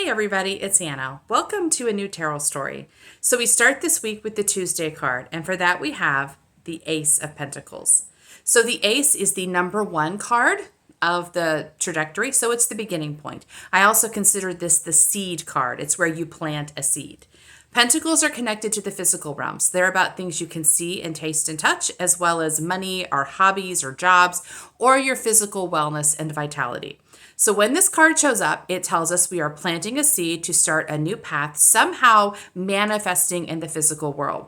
Hey everybody, it's Anna. Welcome to a new tarot story. So we start this week with the Tuesday card, and for that we have the Ace of Pentacles. So the Ace is the number one card of the trajectory, so it's the beginning point. I also consider this the seed card. It's where you plant a seed. Pentacles are connected to the physical realms. They're about things you can see and taste and touch, as well as money or hobbies or jobs, or your physical wellness and vitality. So when this card shows up, it tells us we are planting a seed to start a new path, somehow manifesting in the physical world.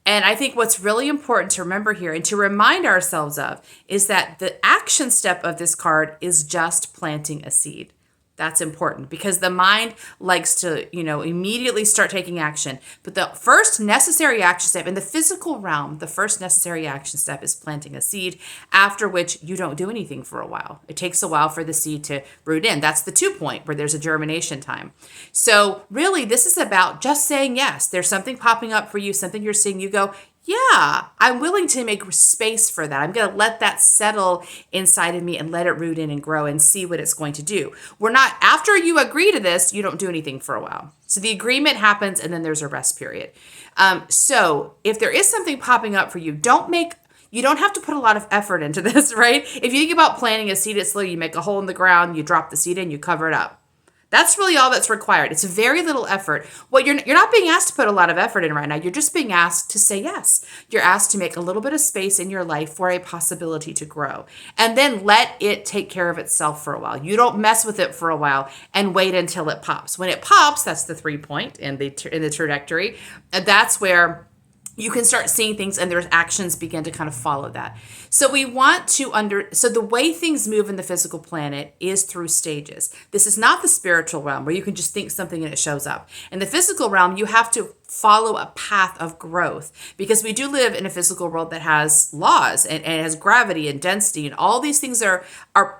And I think what's really important to remember here and to remind ourselves of is that the action step of this card is just planting a seed. That's important because the mind likes to, immediately start taking action. But the first necessary action step in the physical realm, the first necessary action step is planting a seed, after which you don't do anything for a while. It takes a while for the seed to root in. That's the 2 point where there's a germination time. So really, this is about just saying yes. There's something popping up for you, something you're seeing, you go, yeah, I'm willing to make space for that. I'm going to let that settle inside of me and let it root in and grow and see what it's going to do. We're not, after you agree to this, you don't do anything for a while. So the agreement happens and then there's a rest period. So if there is something popping up for you, you don't have to put a lot of effort into this, right? If you think about planting a seed, it's literally you make a hole in the ground, you drop the seed in, you cover it up. That's really all that's required. It's very little effort. What you're not being asked to put a lot of effort in right now. You're just being asked to say yes. You're asked to make a little bit of space in your life for a possibility to grow. And then let it take care of itself for a while. You don't mess with it for a while and wait until it pops. When it pops, that's the 3 point in the trajectory. And that's where you can start seeing things and their actions begin to kind of follow that. So we want to so the way things move in the physical planet is through stages. This is not the spiritual realm where you can just think something and it shows up. In the physical realm, you have to follow a path of growth because we do live in a physical world that has laws and has gravity and density, and all these things are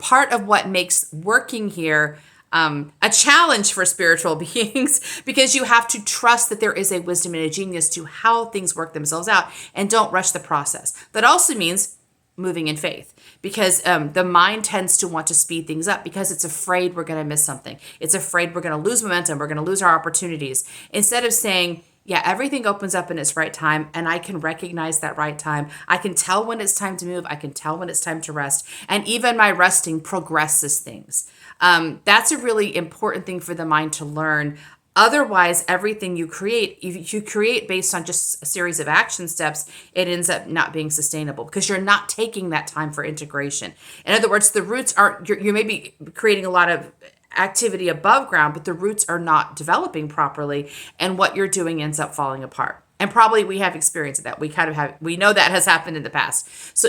part of what makes working here a challenge for spiritual beings, because you have to trust that there is a wisdom and a genius to how things work themselves out, and don't rush the process. That also means moving in faith, because the mind tends to want to speed things up because it's afraid we're going to miss something. It's afraid we're going to lose momentum. We're going to lose our opportunities. Instead of saying, yeah, everything opens up in its right time, and I can recognize that right time. I can tell when it's time to move. I can tell when it's time to rest. And even my resting progresses things. That's a really important thing for the mind to learn. Otherwise, everything you create, if you create based on just a series of action steps, it ends up not being sustainable because you're not taking that time for integration. In other words, the roots aren't, you may be creating a lot of activity above ground, but the roots are not developing properly, and what you're doing ends up falling apart. And probably we have experience of that. We know that has happened in the past. So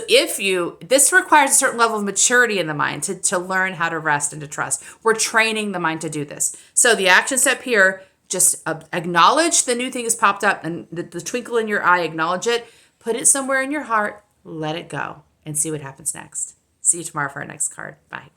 this requires a certain level of maturity in the mind to learn how to rest and to trust. We're training the mind to do this. So the action step here, just acknowledge the new thing has popped up and the twinkle in your eye, acknowledge it, put it somewhere in your heart, let it go, and see what happens next. See you tomorrow for our next card. Bye.